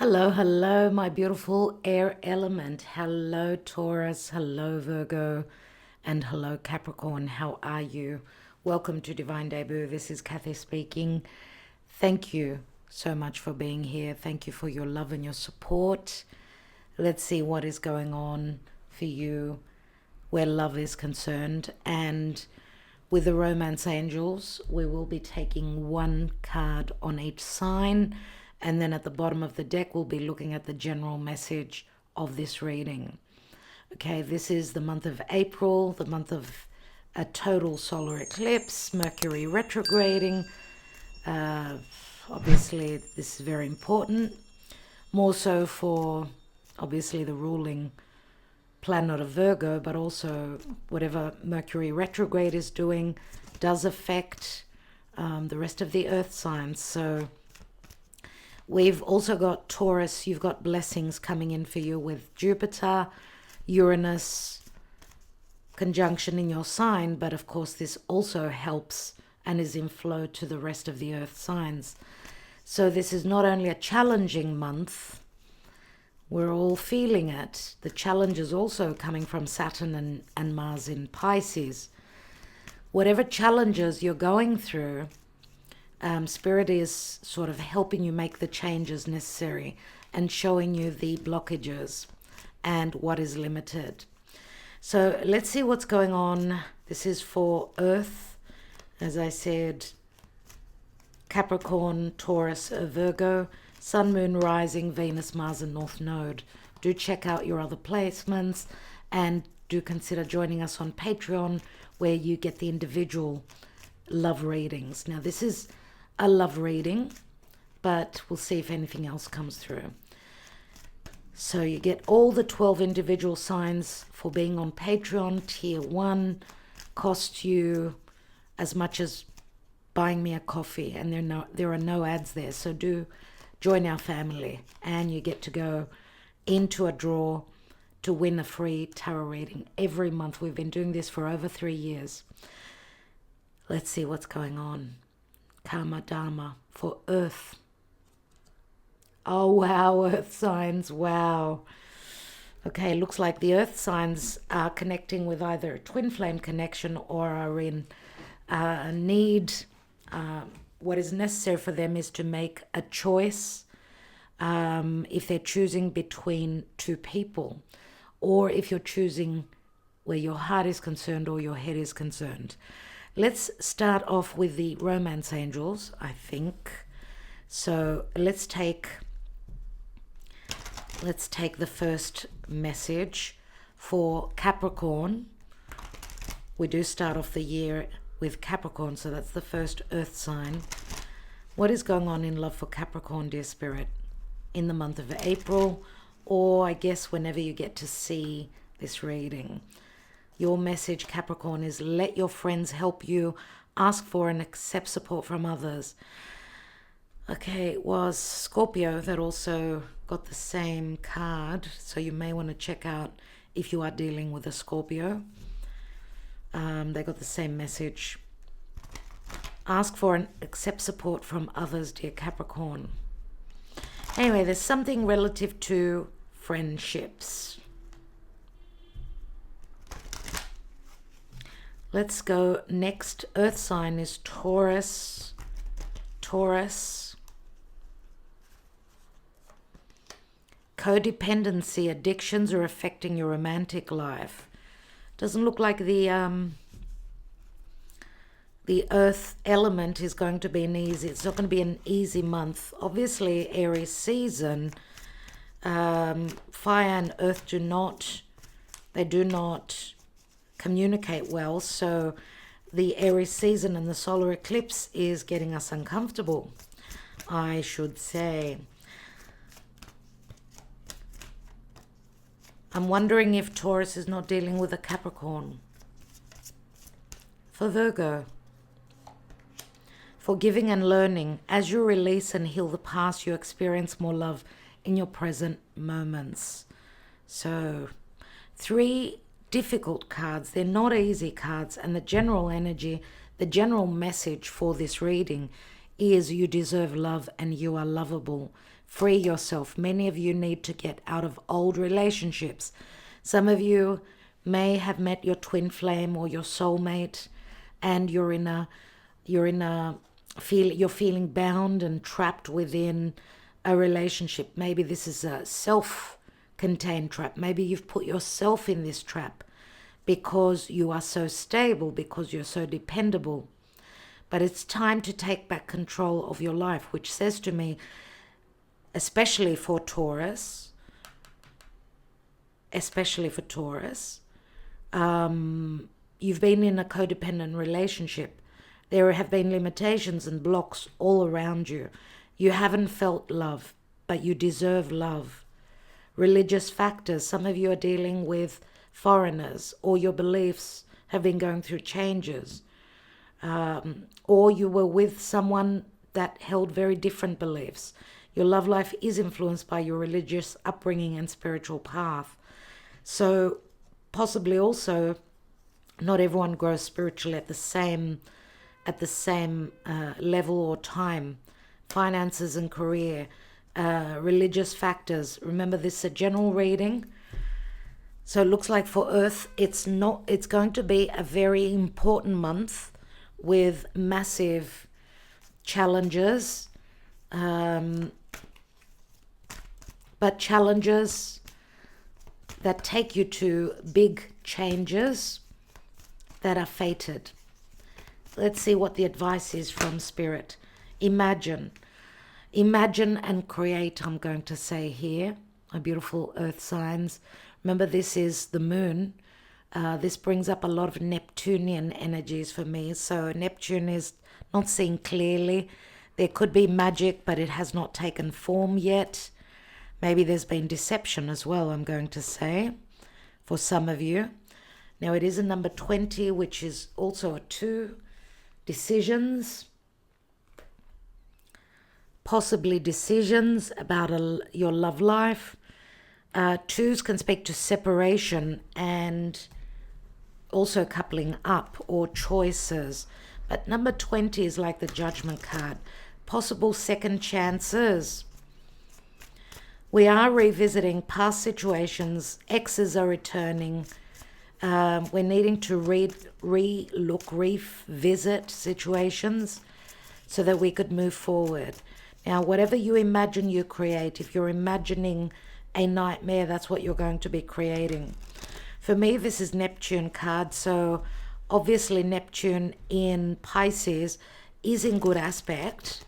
Hello, hello, my beautiful air element. Hello, Taurus. Hello, Virgo. And hello, Capricorn. How are you? Welcome to Divine Debut. This is Kathy speaking. Thank you so much for being here. Thank you for your love and your support. Let's see what is going on for you where love is concerned. And with the Romance Angels, we will be taking one card on each sign. And then at the bottom of the deck, we'll be looking at the general message of this reading. Okay, this is the month of April, the month of a total solar eclipse, Mercury retrograding. Obviously, this is very important. More so for, obviously, the ruling planet of Virgo, but also whatever Mercury retrograde is doing does affect the rest of the earth signs. So we've also got Taurus. You've got blessings coming in for you with Jupiter, Uranus conjunction in your sign. But of course, this also helps and is in flow to the rest of the earth signs. So this is not only a challenging month, we're all feeling it. The challenge is also coming from Saturn and Mars in Pisces. Whatever challenges you're going through, Spirit is sort of helping you make the changes necessary and showing you the blockages and what is limited. So let's see what's going on. This is for Earth, as I said, Capricorn, Taurus, Virgo, Sun, Moon, Rising, Venus, Mars, and North Node. Do check out your other placements and do consider joining us on Patreon, where you get the individual love readings. Now, this is a love reading, but we'll see if anything else comes through. So you get all the 12 individual signs for being on Patreon. Tier 1 costs you as much as buying me a coffee, and there are no ads there. So do join our family, and you get to go into a draw to win a free tarot reading every month. We've been doing this for over 3 years. Let's see what's going on. Karma Dharma for Earth. Oh, wow, Earth signs, wow. Okay, looks like the Earth signs are connecting with either a twin flame connection or are in need. What is necessary for them is to make a choice if they're choosing between two people, or if you're choosing where your heart is concerned or your head is concerned. Let's start off with the Romance Angels, I think. So let's take the first message for Capricorn. We do start off the year with Capricorn, so that's the first earth sign. What is going on in love for Capricorn, dear Spirit, in the month of April, or I guess whenever you get to see this reading? Your message, Capricorn, is let your friends help you, ask for and accept support from others. Okay, it was Scorpio that also got the same card, so you may want to check out if you are dealing with a Scorpio. They got the same message. Ask for and accept support from others, dear Capricorn. Anyway, there's something relative to friendships. Let's go. Next earth sign is Taurus. Taurus. Codependency, addictions are affecting your romantic life. Doesn't look like the earth element is going to be it's not going to be an easy month. Obviously, Aries season, fire and earth do not communicate well. So the Aries season and the solar eclipse is getting us uncomfortable, I should say. I'm wondering if Taurus is not dealing with a Capricorn. For Virgo, forgiving and learning. As you release and heal the past, you experience more love in your present moments. So 3 difficult cards. They're not easy cards, and the general energy, the general message for this reading is you deserve love and you are lovable. free yourself. Many of you need to get out of old relationships. Some of you may have met your twin flame or your soulmate, and you're feeling bound and trapped within a relationship. Maybe this is a self-contained trap. Maybe you've put yourself in this trap because you are so stable, because you're so dependable. But it's time to take back control of your life, which says to me, especially for Taurus, you've been in a codependent relationship. There have been limitations and blocks all around you. You haven't felt love, but you deserve love. Religious factors. Some of you are dealing with foreigners, or your beliefs have been going through changes. Or you were with someone that held very different beliefs. Your love life is influenced by your religious upbringing and spiritual path. So possibly also not everyone grows spiritually at the same level or time. Finances and career, religious factors. Remember, this is a general reading. So it looks like for Earth, it's going to be a very important month with massive challenges, but challenges that take you to big changes that are fated. Let's see what the advice is from Spirit. Imagine and create, I'm going to say here, my beautiful earth signs. Remember, this is the moon. This brings up a lot of Neptunian energies for me. So Neptune is not seeing clearly. There could be magic, but it has not taken form yet. Maybe there's been deception as well, I'm going to say, for some of you. Now, it is a number 20, which is also a 2. Decisions. Possibly decisions about your love life. 2s can speak to separation and also coupling up or choices. But number 20 is like the Judgment card. Possible second chances. We are revisiting past situations. Exes are returning. We're needing to revisit situations so that we could move forward. Now, whatever you imagine, you create. If you're imagining a nightmare, that's what you're going to be creating. For me, this is Neptune card. So obviously Neptune in Pisces is in good aspect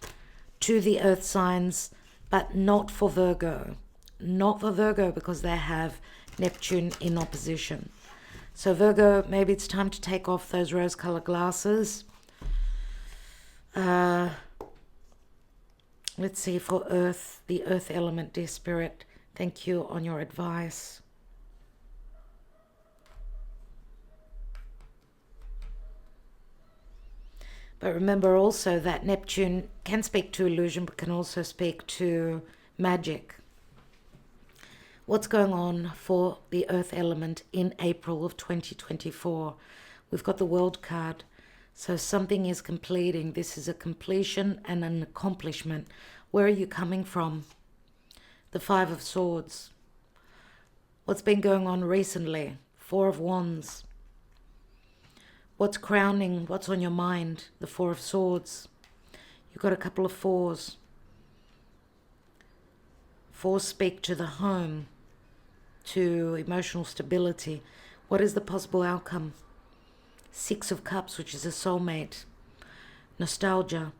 to the earth signs, but not for Virgo. Not for Virgo, because they have Neptune in opposition. So Virgo, maybe it's time to take off those rose-colored glasses. Let's see for Earth, the Earth element, dear Spirit. Thank you on your advice. But remember also that Neptune can speak to illusion, but can also speak to magic. What's going on for the earth element in April of 2024? We've got the World card. So something is completing. This is a completion and an accomplishment. Where are you coming from? The Five of Swords. What's been going on recently? Four of Wands. What's crowning? What's on your mind? The Four of Swords. You've got a couple of fours. Fours speak to the home, to emotional stability. What is the possible outcome? Six of Cups, which is a soulmate. Nostalgia.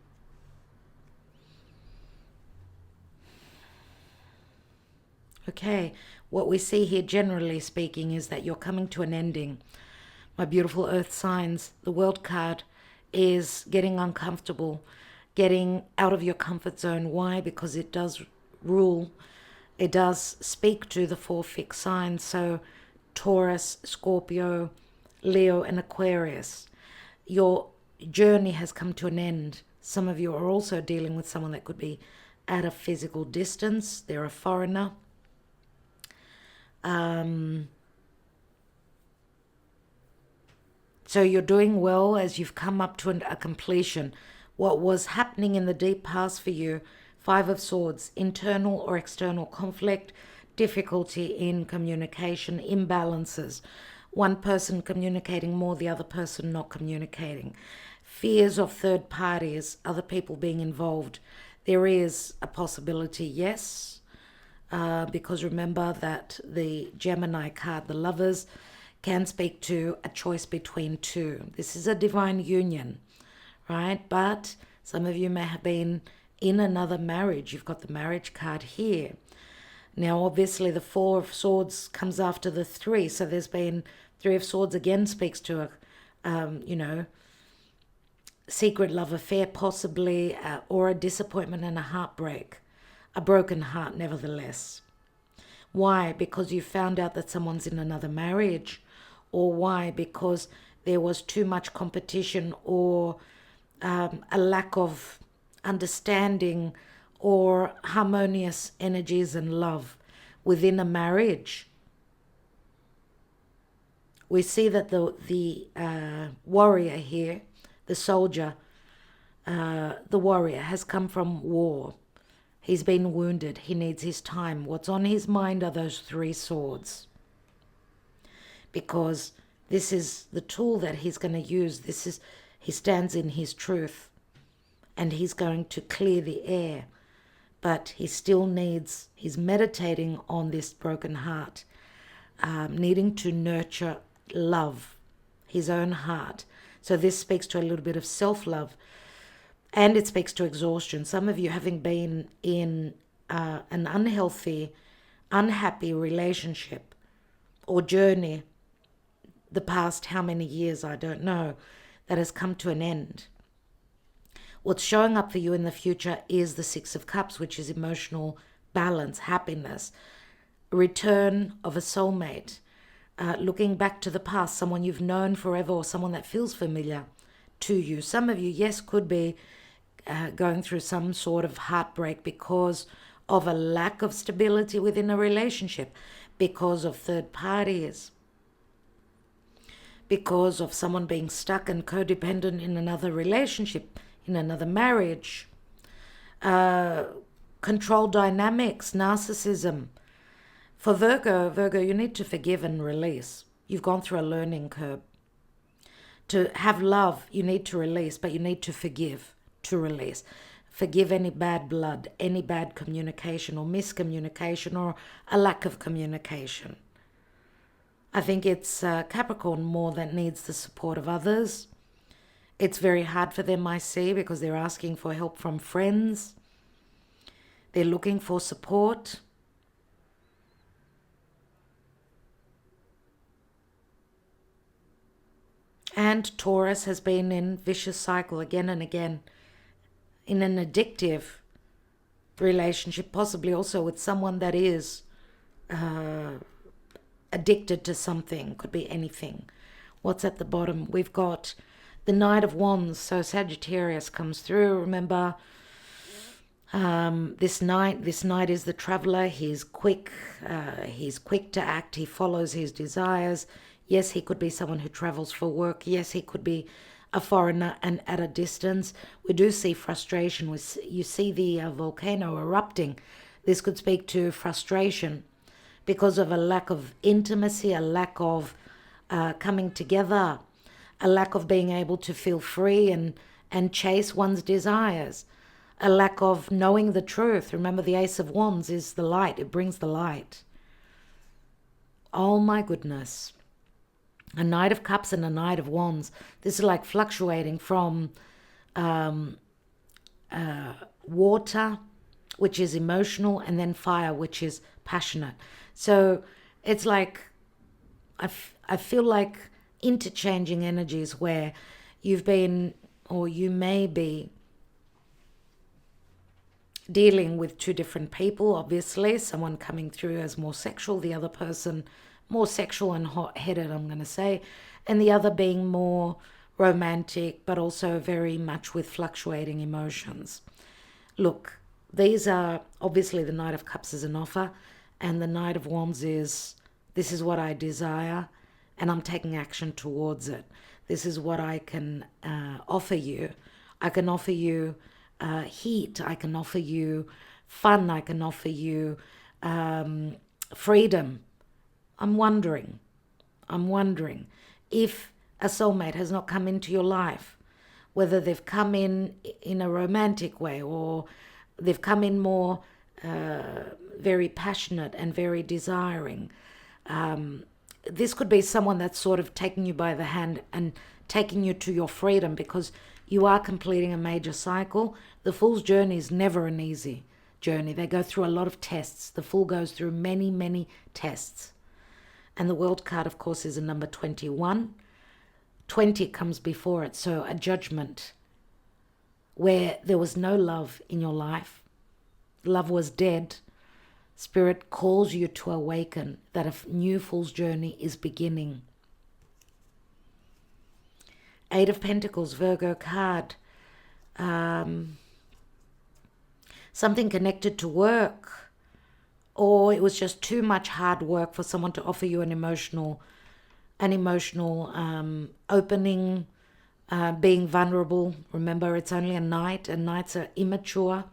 Okay, what we see here, generally speaking, is that you're coming to an ending. My beautiful earth signs, the World card is getting uncomfortable, getting out of your comfort zone. Why? Because it does rule. It does speak to the four fixed signs. So Taurus, Scorpio, Leo and Aquarius. Your journey has come to an end. Some of you are also dealing with someone that could be at a physical distance. They're a foreigner. So you're doing well as you've come up to a completion. What was happening in the deep past for you Five of Swords, internal or external conflict, difficulty in communication, imbalances. One person communicating more, the other person not communicating. Fears of third parties, other people being involved. There is a possibility, yes, because remember that the Gemini card, the Lovers, can speak to a choice between two. This is a divine union, right? But some of you may have been in another marriage. You've got the marriage card here. Now, obviously, the Four of Swords comes after the Three. So there's been Three of Swords again speaks to a, secret love affair possibly, or a disappointment and a heartbreak. A broken heart, nevertheless. Why? Because you found out that someone's in another marriage. Or why? Because there was too much competition or a lack of understanding or harmonious energies and love within a marriage. We see that the warrior here, the soldier, the warrior has come from war. He's been wounded. He needs his time. What's on his mind are those three swords. Because this is the tool that he's going to use. He stands in his truth. And he's going to clear the air. But he still he's meditating on this broken heart. Needing to nurture love, his own heart. So this speaks to a little bit of self-love. And it speaks to exhaustion. Some of you having been in an unhealthy, unhappy relationship or journey the past how many years, I don't know, that has come to an end. What's showing up for you in the future is the Six of Cups, which is emotional balance, happiness, return of a soulmate, looking back to the past, someone you've known forever or someone that feels familiar to you. Some of you, yes, could be going through some sort of heartbreak because of a lack of stability within a relationship, because of third parties, because of someone being stuck and codependent in another relationship, in another marriage, control dynamics, narcissism. For Virgo, you need to forgive and release. You've gone through a learning curve. To have love, you need to release, but you need to forgive to release. Forgive any bad blood, any bad communication or miscommunication or a lack of communication. I think it's Capricorn more that needs the support of others. It's very hard for them, I see, because they're asking for help from friends. They're looking for support. And Taurus has been in vicious cycle again and again, in an addictive relationship, possibly also with someone that is addicted to something, could be anything. What's at the bottom? We've got the Knight of Wands, so Sagittarius comes through. Remember, this knight is the traveler. He's quick to act. He follows his desires. Yes, he could be someone who travels for work. Yes, he could be a foreigner and at a distance. We do see frustration. You see the volcano erupting. This could speak to frustration because of a lack of intimacy, a lack of coming together, a lack of being able to feel free and chase one's desires, a lack of knowing the truth. Remember, the Ace of Wands is the light. It brings the light. Oh my goodness. A Knight of Cups and a Knight of Wands. This is like fluctuating from water, which is emotional, and then fire, which is passionate. So it's like, I feel like interchanging energies where you've been, or you may be, dealing with two different people, obviously. Someone coming through as more sexual, the other person more sexual and hot-headed, I'm going to say, and the other being more romantic, but also very much with fluctuating emotions. Look, these are, obviously the Knight of Cups is an offer, and the Knight of Wands is, this is what I desire, and I'm taking action towards it. This is what I can offer you. I can offer you heat. I can offer you fun. I can offer you freedom. I'm wondering if a soulmate has not come into your life, whether they've come in a romantic way, or they've come in more very passionate and very desiring. This could be someone that's sort of taking you by the hand and taking you to your freedom, because you are completing a major cycle. The Fool's journey is never an easy journey. They go through a lot of tests. The Fool goes through many, many tests. And the World card, of course, is a number 21. 20 comes before it, so a judgment where there was no love in your life. Love was dead. Spirit calls you to awaken that a new Fool's journey is beginning. 8 of Pentacles, Virgo card. Something connected to work, or it was just too much hard work for someone to offer you an emotional opening, being vulnerable. Remember, it's only a night, and nights are immature.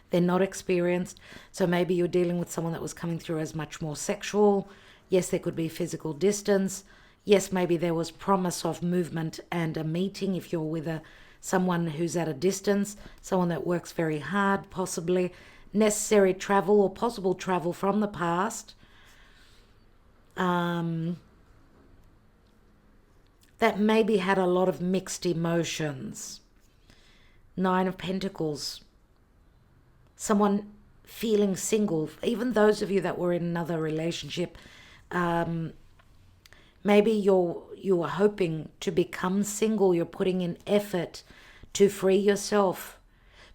They're not experienced. So maybe you're dealing with someone that was coming through as much more sexual. Yes, there could be physical distance. Yes, maybe there was promise of movement and a meeting if you're with someone who's at a distance, someone that works very hard, possibly necessary travel or possible travel from the past. That maybe had a lot of mixed emotions. 9 of Pentacles. Someone feeling single, even those of you that were in another relationship, maybe you were hoping to become single. You're putting in effort to free yourself,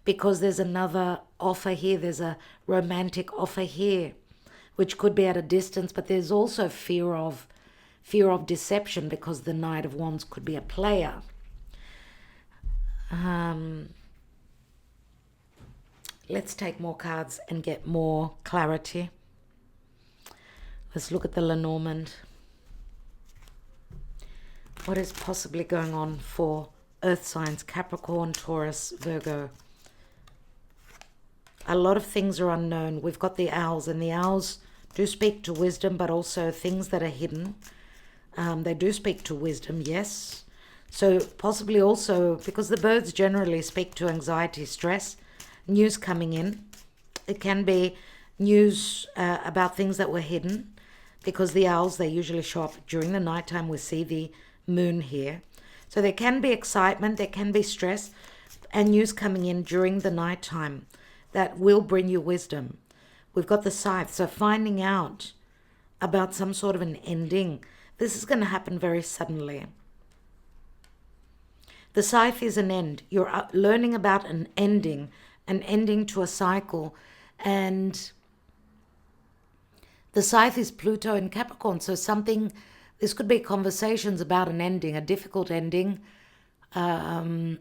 because there's another offer here. There's a romantic offer here, which could be at a distance, but there's also fear of deception, because the Knight of Wands could be a player. Let's take more cards and get more clarity. Let's look at the Lenormand. What is possibly going on for Earth signs, Capricorn, Taurus, Virgo? A lot of things are unknown. We've got the owls, and the owls do speak to wisdom, but also things that are hidden. They do speak to wisdom, yes. So possibly also, because the birds generally speak to anxiety, stress, news coming in. It can be news about things that were hidden, because the owls, they usually show up during the nighttime. We see the moon here. So there can be excitement, there can be stress, and news coming in during the nighttime that will bring you wisdom. We've got the Scythe, so finding out about some sort of an ending. This is going to happen very suddenly. The Scythe is an end. You're learning about an ending to a cycle. And the Scythe is Pluto in Capricorn, so this could be conversations about an ending, a difficult ending, and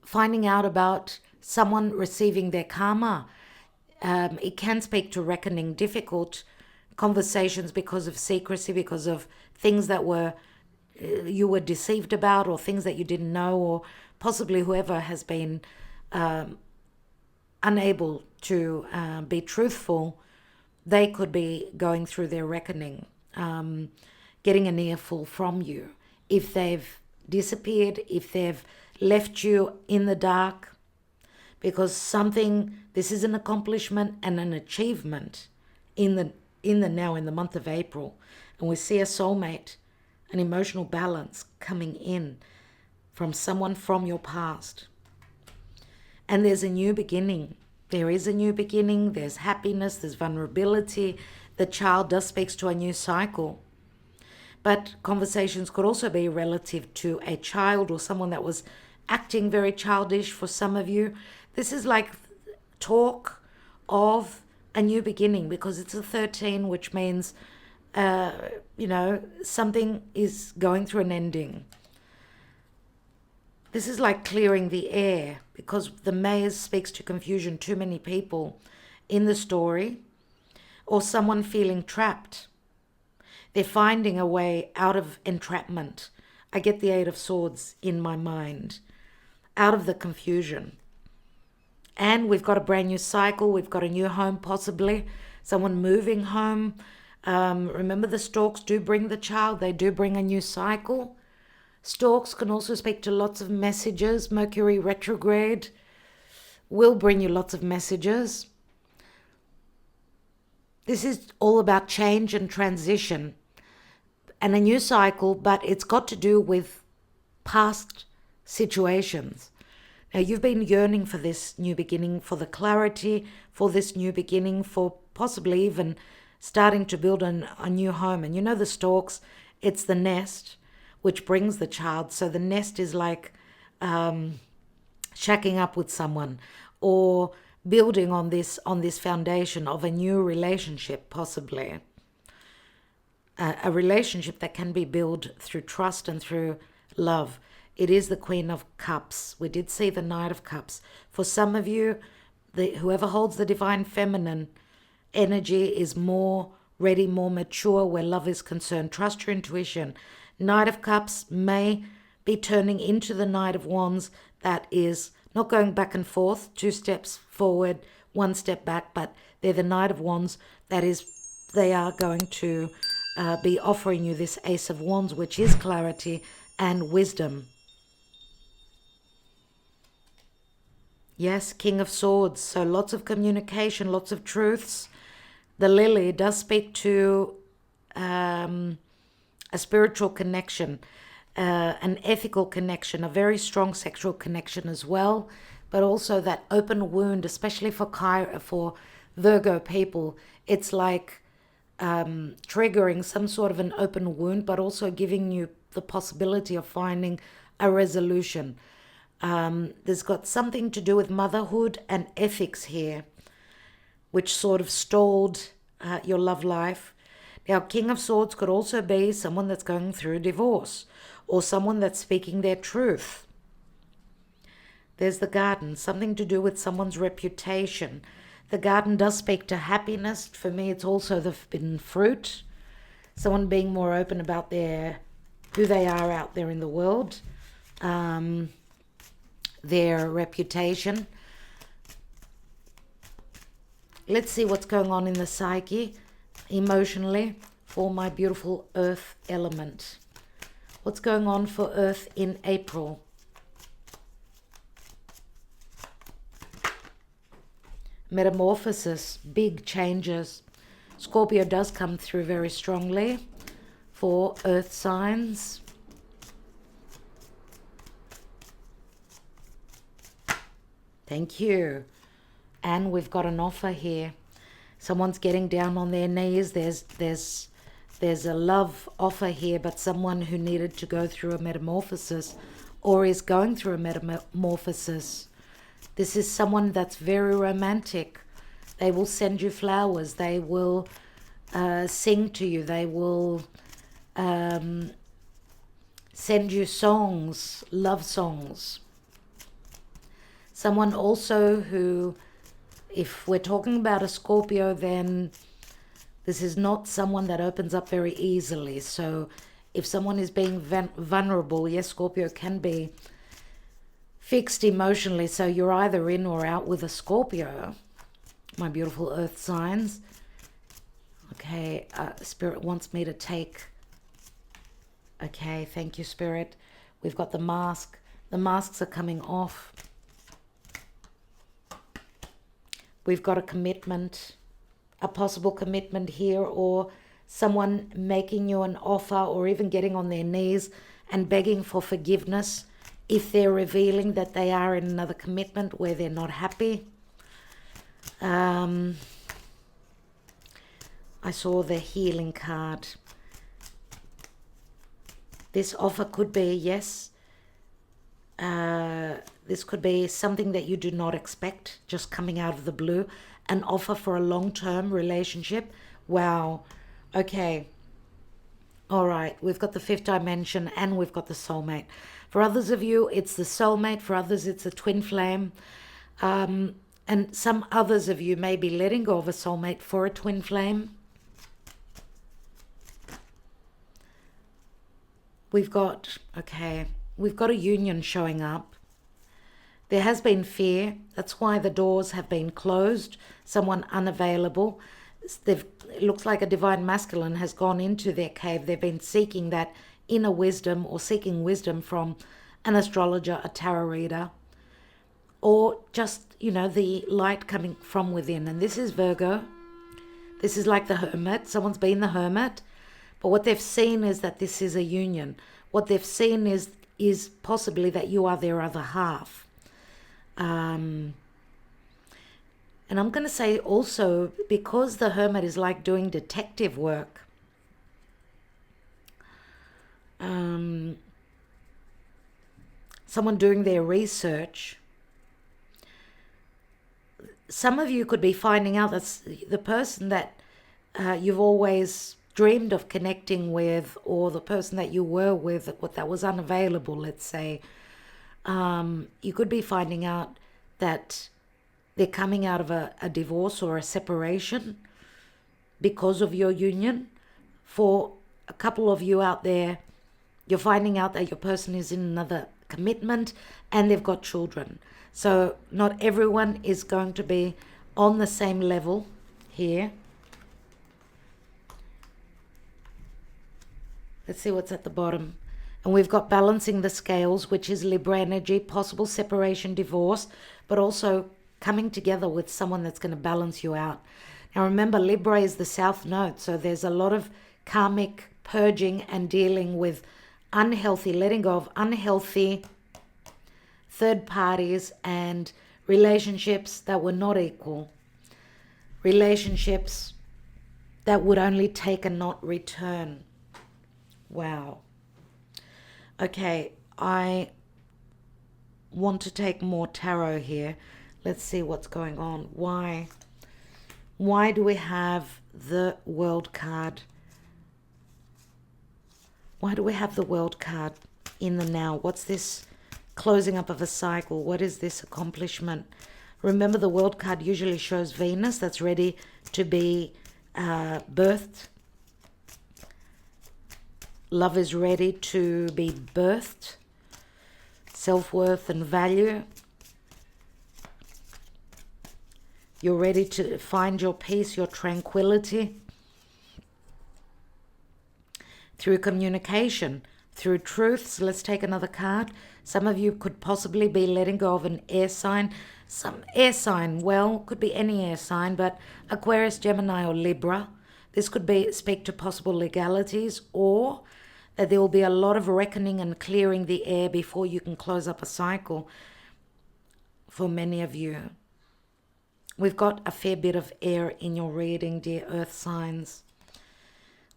finding out about someone receiving their karma. It can speak to reckoning, difficult conversations because of secrecy, because of things that you were deceived about, or things that you didn't know, or possibly whoever has been unable to be truthful. They could be going through their reckoning, getting an earful from you. If they've disappeared, if they've left you in the dark, because this is an accomplishment and an achievement in the month of April. And we see a soulmate, an emotional balance coming in from someone from your past. And there's a new beginning. There is a new beginning. There's happiness. There's vulnerability. The child does speaks to a new cycle. But conversations could also be relative to a child or someone that was acting very childish for some of you. This is like talk of a new beginning, because it's a 13, which means, something is going through an ending. This is like clearing the air, because the maze speaks to confusion, too many people in the story, or someone feeling trapped. They're finding a way out of entrapment. I get the 8 of Swords in my mind. out of the confusion. And we've got a brand new cycle. We've got a new home, possibly someone moving home. Remember, the storks do bring the child. They do bring a new cycle. Storks can also speak to lots of messages. Mercury retrograde will bring you lots of messages. This is all about change and transition and a new cycle, but it's got to do with past situations. Now, you've been yearning for this new beginning, for the clarity, for this new beginning, for possibly even starting to build a new home. And you know the storks, it's the nest which brings the child. So the nest is like shacking up with someone or building on this foundation of a new relationship, possibly. A relationship that can be built through trust and through love. It is the Queen of Cups. We did see the Knight of Cups. For some of you, whoever holds the divine feminine energy is more ready, more mature where love is concerned. Trust your intuition. Knight of Cups may be turning into the Knight of Wands. That is not going back and forth, 2 steps forward, 1 step back, but they're the Knight of Wands. That is, they are going to be offering you this Ace of Wands, which is clarity and wisdom. Yes, King of Swords. So lots of communication, lots of truths. The lily does speak to a spiritual connection, an ethical connection, a very strong sexual connection as well, but also that open wound, especially for Virgo people. It's like triggering some sort of an open wound, but also giving you the possibility of finding a resolution. There's got something to do with motherhood and ethics here, which sort of stalled your love life. Now, King of Swords could also be someone that's going through divorce or someone that's speaking their truth. There's the Garden, something to do with someone's reputation. The Garden does speak to happiness. For me, it's also the forbidden fruit. Someone being more open about who they are out there in the world, their reputation. Let's see what's going on in the psyche, emotionally, for my beautiful earth element. What's going on for Earth in April? Metamorphosis, big changes. Scorpio does come through very strongly for Earth signs. Thank you. And we've got an offer here. Someone's getting down on their knees. There's a love offer here, but someone who needed to go through a metamorphosis or is going through a metamorphosis. This is someone that's very romantic. They will send you flowers. They will sing to you. They will send you songs, love songs. Someone also who, if we're talking about a Scorpio, then this is not someone that opens up very easily. So if someone is being vulnerable, yes, Scorpio can be fixed emotionally. So you're either in or out with a Scorpio, my beautiful earth signs. Okay, Spirit wants me to take. Okay, thank you, Spirit. We've got the mask. The masks are coming off. We've got a commitment, a possible commitment here, or someone making you an offer or even getting on their knees and begging for forgiveness if they're revealing that they are in another commitment where they're not happy. I saw the healing card. This offer could be, yes, this could be something that you do not expect, just coming out of the blue. An offer for a long-term relationship. Wow. Okay. All right. We've got the 5th dimension and we've got the soulmate. For others of you, it's the soulmate. For others, it's a twin flame. And some others of you may be letting go of a soulmate for a twin flame. We've got a union showing up. There has been fear. That's why the doors have been closed. Someone unavailable. It looks like a divine masculine has gone into their cave. They've been seeking that inner wisdom or seeking wisdom from an astrologer, a tarot reader, or just, the light coming from within. And this is Virgo. This is like the hermit. Someone's been the hermit. But what they've seen is that this is a union. What they've seen is possibly that you are their other half. And I'm going to say also, because the hermit is like doing detective work, someone doing their research, some of you could be finding out that the person that you've always dreamed of connecting with, or the person that you were with that was unavailable, let's say, you could be finding out that they're coming out of a divorce or a separation because of your union. For a couple of you out there, you're finding out that your person is in another commitment and they've got children. So not everyone is going to be on the same level here. Let's see what's at the bottom. And we've got balancing the scales, which is Libra energy, possible separation, divorce, but also coming together with someone that's going to balance you out. Now remember, Libra is the south node, so there's a lot of karmic purging and dealing with letting go of unhealthy third parties and relationships that were not equal. Relationships that would only take and not return. Wow. Okay, I want to take more tarot here. Let's see what's going on. Why do we have the World card? Why do we have the World card in the now? What's this closing up of a cycle? What is this accomplishment? Remember, the World card usually shows Venus that's ready to be birthed. Love is ready to be birthed. Self-worth and value. You're ready to find your peace, your tranquility. Through communication, through truths. Let's take another card. Some of you could possibly be letting go of an air sign. Some air sign, well, could be any air sign, but Aquarius, Gemini, or Libra. This could speak to possible legalities, or that there will be a lot of reckoning and clearing the air before you can close up a cycle for many of you. We've got a fair bit of air in your reading, dear Earth signs.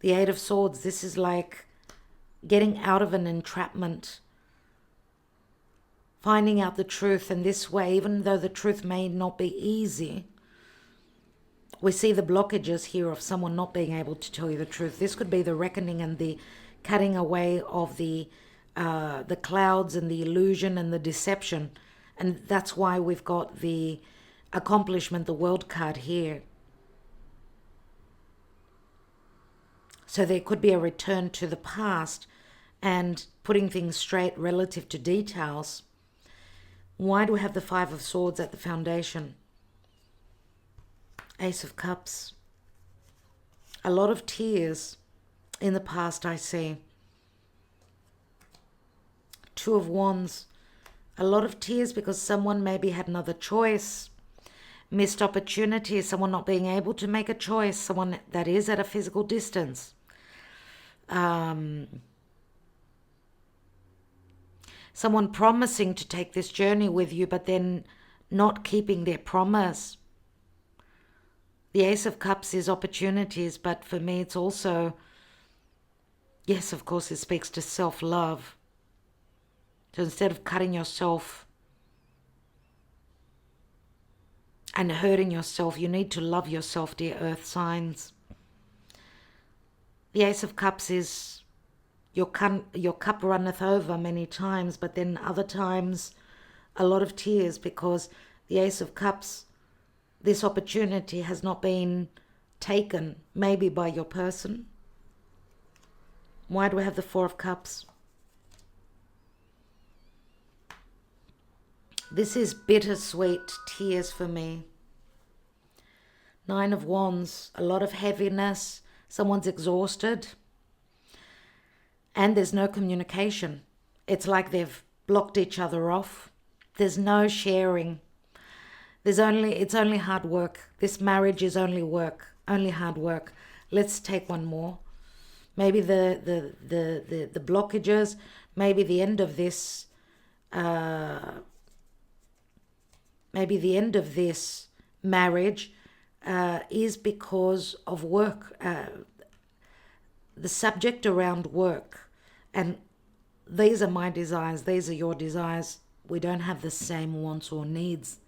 The Eight of Swords, this is like getting out of an entrapment, finding out the truth, and this way, even though the truth may not be easy, we see the blockages here of someone not being able to tell you the truth. This could be the reckoning and the cutting away of the clouds and the illusion and the deception. And that's why we've got the accomplishment, the World card here. So there could be a return to the past and putting things straight relative to details. Why do we have the Five of Swords at the foundation? Ace of Cups. A lot of tears in the past, I see. Two of Wands. A lot of tears because someone maybe had another choice. Missed opportunity, someone not being able to make a choice, someone that is at a physical distance. Someone promising to take this journey with you, but then not keeping their promise. The Ace of Cups is opportunities, but for me it's also, yes, of course, it speaks to self-love. So instead of cutting yourself and hurting yourself, you need to love yourself, dear Earth signs. The Ace of Cups is your cup runneth over many times, but then other times a lot of tears, because the Ace of Cups, this opportunity has not been taken, maybe by your person. Why do we have the Four of Cups? This is bittersweet tears for me. Nine of Wands, a lot of heaviness. Someone's exhausted. And there's no communication. It's like they've blocked each other off. There's no sharing. It's only hard work. This marriage is only work, only hard work. Let's take one more. Maybe the blockages, maybe the end of this, marriage is because of work, the subject around work. And these are my desires, these are your desires. We don't have the same wants or needs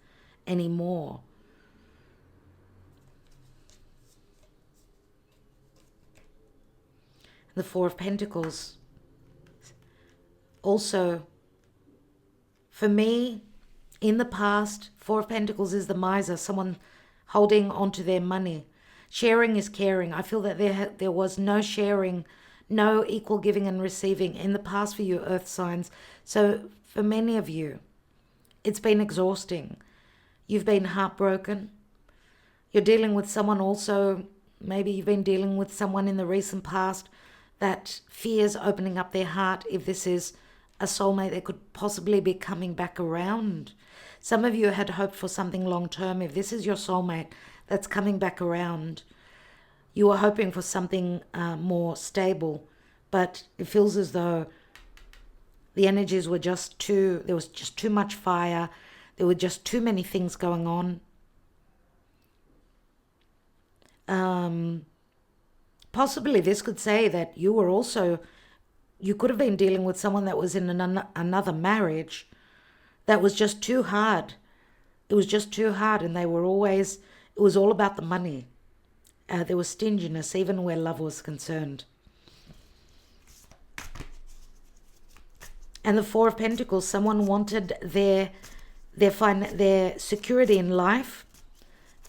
anymore. The Four of Pentacles. Also, for me, in the past, Four of Pentacles is the miser, someone holding onto their money. Sharing is caring. I feel that there was no sharing, no equal giving and receiving in the past for you, earth signs. So for many of you, it's been exhausting. You've been heartbroken. You're dealing with someone also, maybe you've been dealing with someone in the recent past that fears opening up their heart. If this is a soulmate, they could possibly be coming back around. Some of you had hoped for something long-term. If this is your soulmate that's coming back around, you were hoping for something more stable, but it feels as though the energies were there was just too much fire. There were just too many things going on. Possibly this could say that you could have been dealing with someone that was in another marriage that was just too hard. It was just too hard, and it was all about the money. There was stinginess even where love was concerned. And the Four of Pentacles, someone wanted their security in life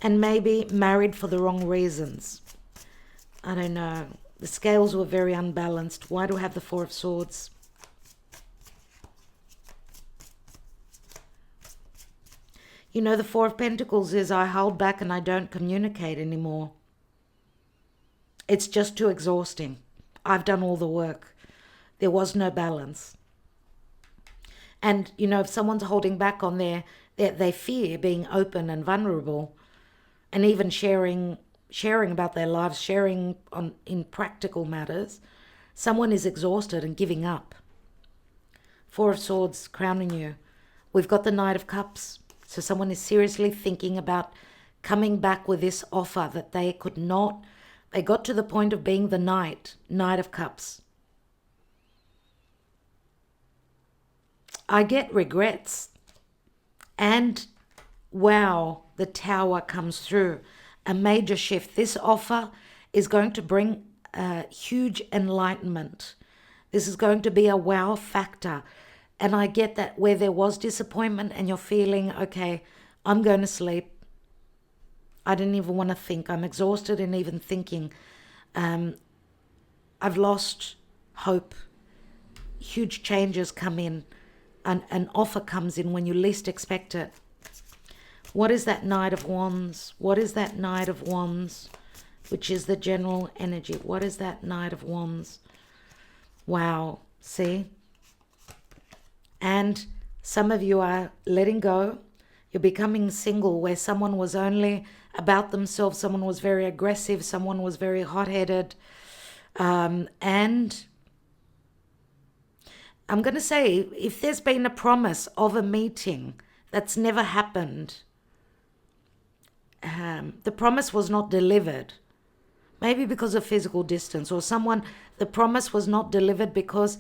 and maybe married for the wrong reasons. I don't know. The scales were very unbalanced. Why do I have the Four of Swords? You know, the Four of Pentacles is I hold back and I don't communicate anymore. It's just too exhausting. I've done all the work. There was no balance. And, you know, if someone's holding back on they fear being open and vulnerable and even sharing about their lives, sharing in practical matters, someone is exhausted and giving up. Four of Swords crowning you. We've got the Knight of Cups. So someone is seriously thinking about coming back with this offer that they could not. They got to the point of being the Knight of Cups. I get regrets. And wow, the Tower comes through. A major shift. This offer is going to bring huge enlightenment. This is going to be a wow factor. And I get that where there was disappointment and you're feeling, okay, I'm going to sleep. I didn't even want to think. I'm exhausted in even thinking. I've lost hope. Huge changes come in. An offer comes in when you least expect it. What is that Knight of Wands? What is that Knight of Wands? Which is the general energy. What is that Knight of Wands? Wow. See? And some of you are letting go. You're becoming single where someone was only about themselves. Someone was very aggressive. Someone was very hot-headed. And I'm going to say, if there's been a promise of a meeting that's never happened, the promise was not delivered. Maybe because of physical distance, or the promise was not delivered because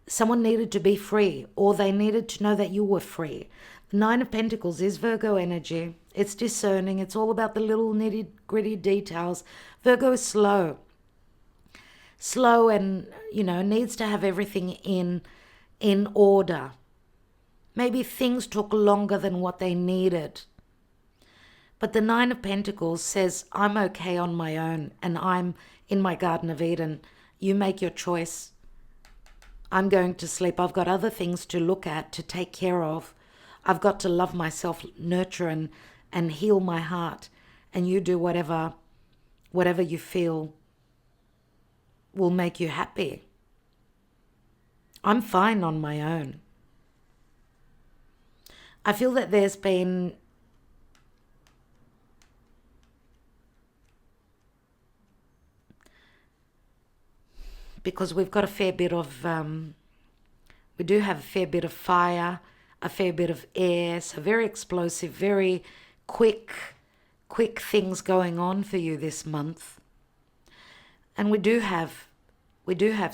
someone needed to be free, or they needed to know that you were free. The Nine of Pentacles is Virgo energy. It's discerning. It's all about the little nitty-gritty details. Virgo is slow. Slow and, needs to have everything in order. Maybe things took longer than what they needed. But the Nine of Pentacles says, I'm okay on my own and I'm in my Garden of Eden. You make your choice. I'm going to sleep. I've got other things to look at, to take care of. I've got to love myself, nurture and heal my heart. And you do whatever you feel will make you happy. I'm fine on my own. I feel that there's been because we've got a fair bit of we do have a fair bit of fire, a fair bit of air, so very explosive, very quick things going on for you this month. And we do have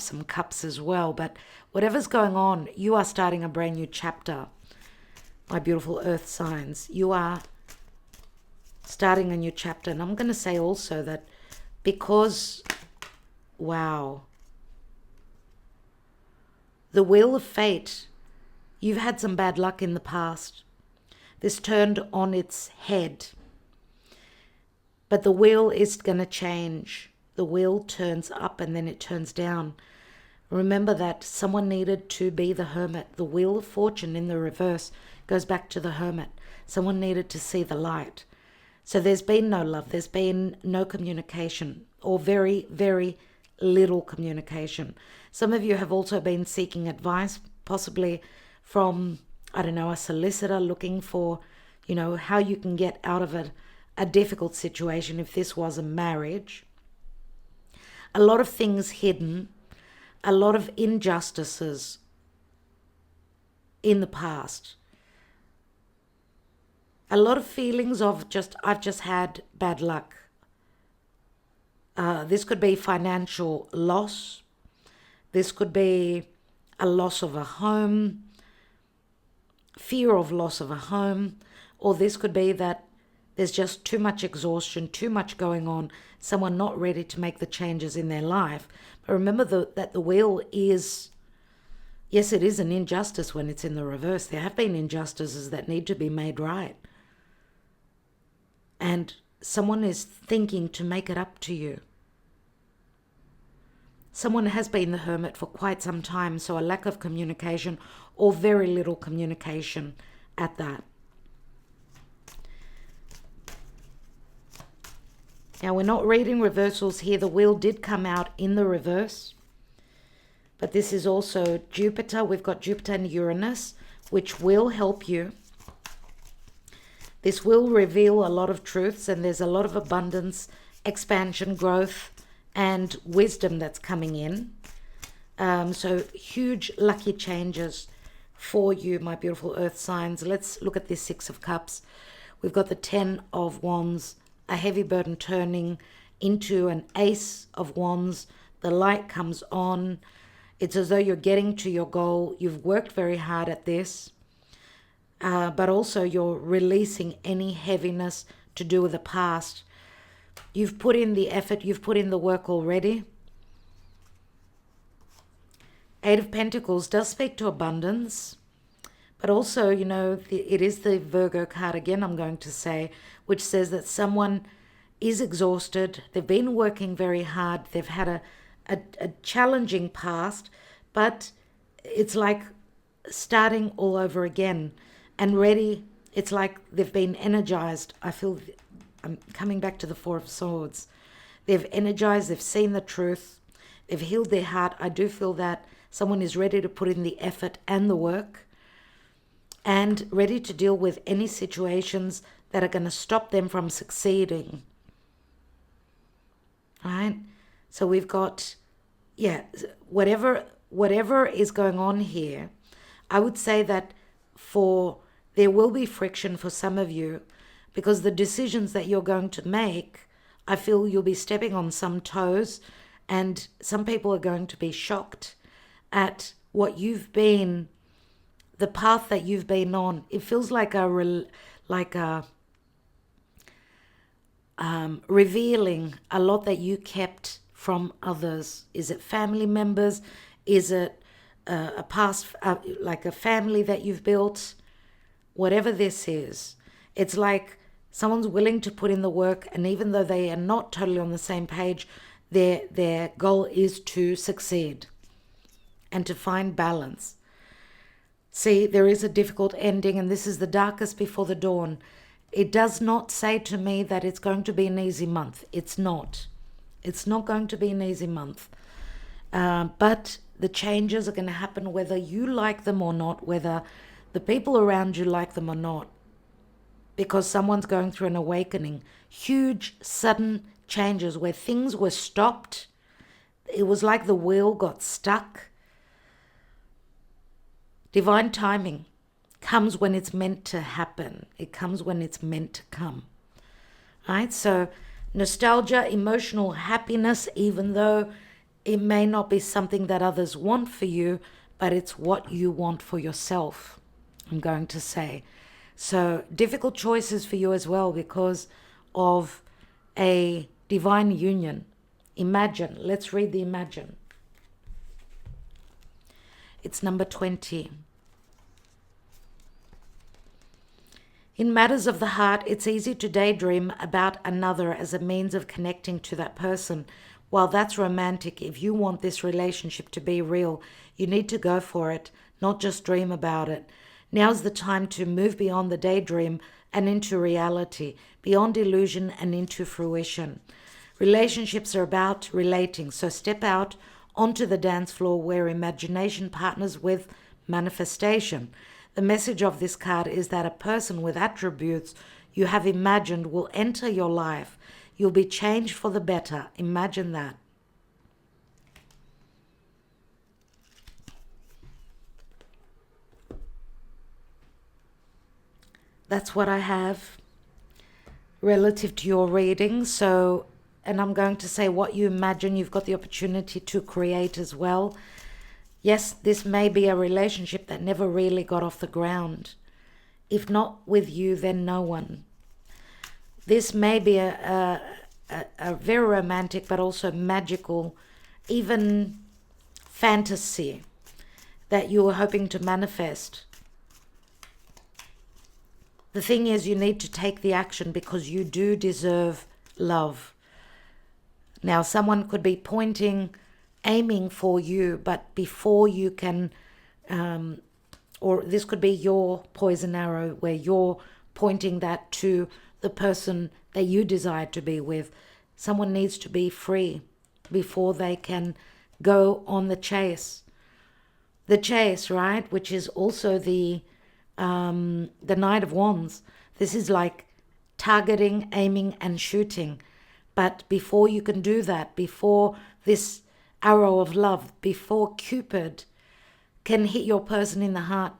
some cups as well, but whatever's going on, you are starting a brand new chapter. My beautiful earth signs, you are starting a new chapter. And I'm going to say also that because, wow, the wheel of fate, you've had some bad luck in the past. This turned on its head. But the wheel is going to change. The wheel turns up and then it turns down. Remember that someone needed to be the hermit. The wheel of fortune in the reverse goes back to the hermit. Someone needed to see the light. So there's been no love. There's been no communication, or very, very little communication. Some of you have also been seeking advice, possibly from, I don't know, a solicitor looking for, how you can get out of a difficult situation if this was a marriage. A lot of things hidden, a lot of injustices in the past. A lot of feelings of I've just had bad luck. This could be financial loss. This could be a loss of a home, fear of loss of a home, or this could be that there's just too much exhaustion, too much going on, someone not ready to make the changes in their life. But remember that the wheel is, yes, it is an injustice when it's in the reverse. There have been injustices that need to be made right. And someone is thinking to make it up to you. Someone has been the hermit for quite some time, so a lack of communication or very little communication at that. Now, we're not reading reversals here. The wheel did come out in the reverse. But this is also Jupiter. We've got Jupiter and Uranus, which will help you. This will reveal a lot of truths, and there's a lot of abundance, expansion, growth, and wisdom that's coming in. So huge lucky changes for you, my beautiful earth signs. Let's look at this Six of Cups. We've got the 10 of Wands, a heavy burden turning into an Ace of Wands. The light comes on. It's as though you're getting to your goal. You've worked very hard at this. But also you're releasing any heaviness to do with the past. You've put in the effort, you've put in the work already. Eight of Pentacles does speak to abundance, but also, it is the Virgo card again, I'm going to say, which says that someone is exhausted. They've been working very hard. They've had a challenging past, but it's like starting all over again. And ready, it's like they've been energized. I feel I'm coming back to the Four of Swords. They've energized, they've seen the truth, they've healed their heart. I do feel that someone is ready to put in the effort and the work and ready to deal with any situations that are going to stop them from succeeding. All right? So we've got, whatever is going on here, I would say that there will be friction for some of you, because the decisions that you're going to make, I feel you'll be stepping on some toes, and some people are going to be shocked at what you've been, the path that you've been on. It feels like revealing a lot that you kept from others. Is it family members? Is it a past, like a family that you've built? Whatever this is, it's like someone's willing to put in the work, and even though they are not totally on the same page, their goal is to succeed and to find balance. See, there is a difficult ending, and this is the darkest before the dawn. It does not say to me that it's going to be an easy month. It's not. It's not going to be an easy month. But the changes are going to happen whether you like them or not, whether the people around you like them or not, because someone's going through an awakening. Huge, sudden changes where things were stopped. It was like the wheel got stuck. Divine timing comes when it's meant to happen. It comes when it's meant to come. Right? So nostalgia, emotional happiness, even though it may not be something that others want for you, but it's what you want for yourself, I'm going to say. So difficult choices for you as well because of a divine union. Imagine. Let's read the imagine. It's number 20. In matters of the heart, it's easy to daydream about another as a means of connecting to that person. While that's romantic, if you want this relationship to be real, you need to go for it, not just dream about it. Now's the time to move beyond the daydream and into reality, beyond illusion and into fruition. Relationships are about relating, so step out onto the dance floor where imagination partners with manifestation. The message of this card is that a person with attributes you have imagined will enter your life. You'll be changed for the better. Imagine that. That's what I have relative to your reading. So, and I'm going to say what you imagine you've got the opportunity to create as well. Yes, this may be a relationship that never really got off the ground. If not with you, then no one. This may be a very romantic but also magical, even fantasy that you were hoping to manifest. The thing is, you need to take the action because you do deserve love. Now, someone could be aiming for you, but before you can, or this could be your poison arrow where you're pointing that to the person that you desire to be with. Someone needs to be free before they can go on the chase. The chase, right, which is also the Knight of Wands. This is like targeting, aiming, and shooting. But before you can do that, before this arrow of love, before Cupid can hit your person in the heart,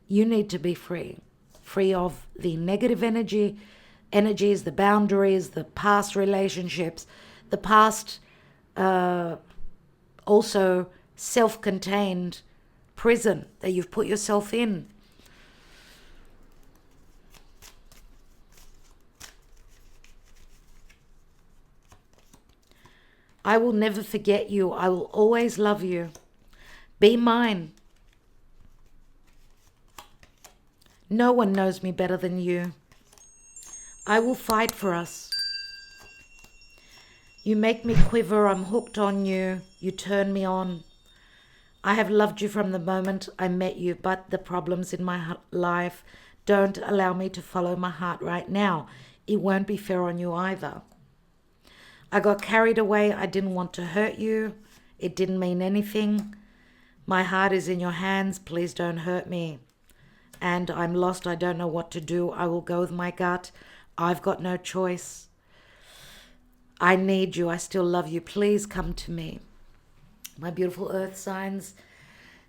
you need to be free. Free of the negative energies, the boundaries, the past relationships, the past also self-contained prison that you've put yourself in. I will never forget you. I will always love you. Be mine. No one knows me better than you. I will fight for us. You make me quiver. I'm hooked on you. You turn me on. I have loved you from the moment I met you, but the problems in my life don't allow me to follow my heart right now. It won't be fair on you either. I got carried away. I didn't want to hurt you. It didn't mean anything. My heart is in your hands. Please don't hurt me. And I'm lost. I don't know what to do. I will go with my gut. I've got no choice. I need you. I still love you. Please come to me. My beautiful earth signs,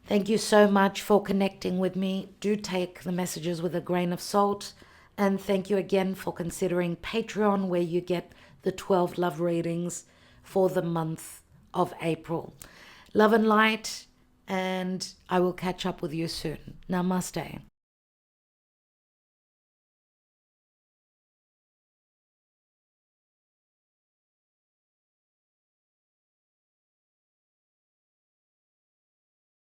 thank you so much for connecting with me. Do take the messages with a grain of salt. And thank you again for considering Patreon, where you get the 12 love readings for the month of April. Love and light, and I will catch up with you soon. Namaste.